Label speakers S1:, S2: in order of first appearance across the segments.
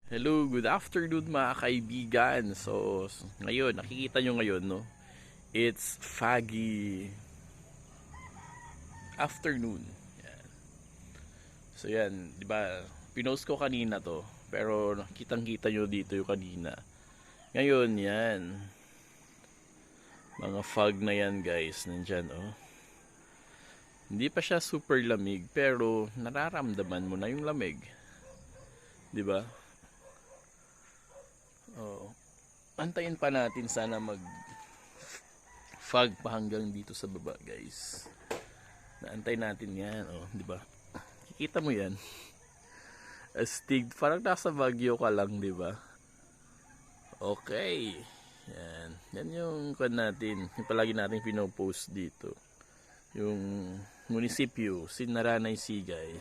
S1: Hello, good afternoon mga kaibigan. So, ngayon, nakikita nyo ngayon, no? It's foggy afternoon. Yan. So, yan, di ba? Pinost ko kanina to, pero kitang-kita nyo dito yung kanina. Ngayon, yan. Mga fog na yan, guys. Nandyan, oh. Hindi pa siya super lamig, pero nararamdaman mo na yung lamig. Di ba? Oh. Antayin pa natin sana mag fog pa hanggang dito sa baba, guys. Naantay natin 'yan, oh, 'di ba? Kikita mo 'yan. Astig, parang nasa Baguio ka lang, 'di ba? Okay. Yan. Yan yung kwan natin. Yung palagi natin pino-post dito. Yung munisipyo, Sinaranay Sigay.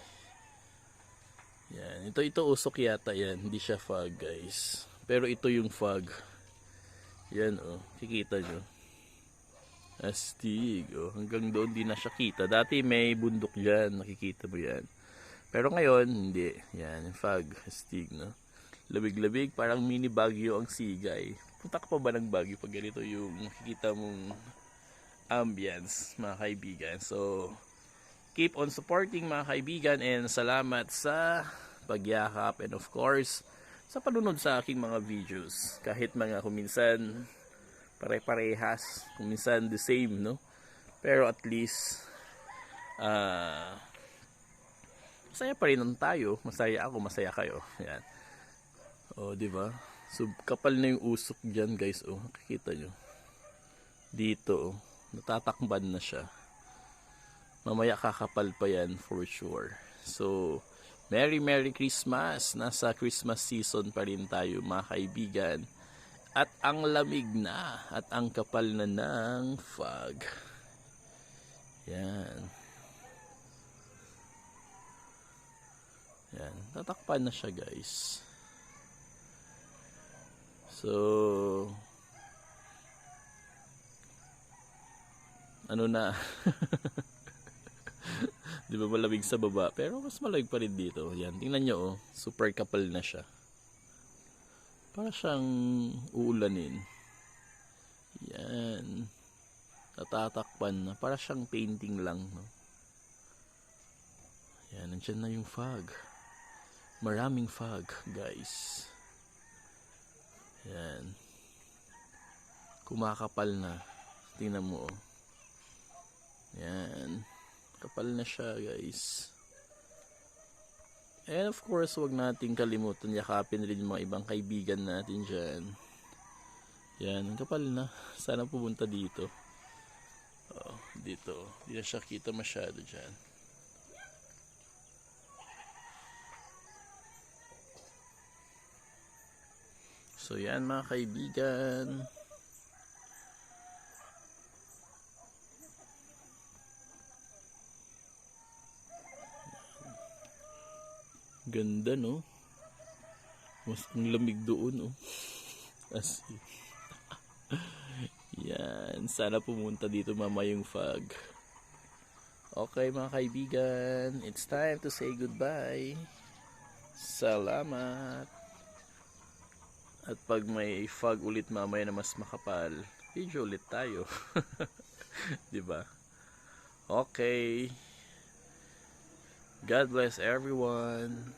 S1: Yan. Ito usok yata yan. Hindi siya fog, guys. Pero ito yung fog. Yan, oh. Kikita nyo. Astig, oh. Hanggang doon di na siya kita. Dati may bundok dyan. Nakikita mo yan. Pero ngayon, hindi. Yan, fog. Astig, no? Labig-labig. Parang mini Baguio ang Sigay. Punta ka pa ba ng Baguio pag ganito yung nakikita mong ambience, mga kaibigan? So, keep on supporting, mga kaibigan. And salamat sa pagyakap. And of course, sa panunod sa aking mga videos. Kahit mga kuminsan pare-parehas, kuminsan the same, no? Pero at least masaya pa rin tayo. Masaya ako, masaya kayo. Yan. O, di ba? So, kapal na yung usok diyan, guys. Oh, nakikita nyo. Dito, oh. Natatakban na siya. Mamaya kakapal pa yan for sure. So, Merry Christmas! Nasa Christmas season pa rin tayo, mga kaibigan. At ang lamig na at ang kapal na ng fog. Yan. Yan. Tatakpan na siya, guys. So, ano na? Di ba malamig sa baba? Pero mas malamig pa rin dito. Yan, tingnan nyo, oh. Super kapal na siya. Para siyang uulanin. Yan. Natatakpan na. Para siyang painting lang, no? Yan, nandiyan na yung fog. Maraming fog, guys. Yan. Kumakapal na. Tingnan mo, oh. Yan. Kapal na siya, guys. And of course, wag nating kalimutan yakapin rin yung mga ibang kaibigan natin dyan. Yan, kapal na. Sana pumunta dito. Oh, dito. Hindi na siya kita masyado dyan. So yan, mga kaibigan. Ganda, no? Mas ang lamig doon, oh. As yan. Sana pumunta dito mamaya yung fog. Okay, mga kaibigan. It's time to say goodbye. Salamat. At pag may fog ulit mamaya na mas makapal, video ulit tayo. Diba? Okay. God bless everyone.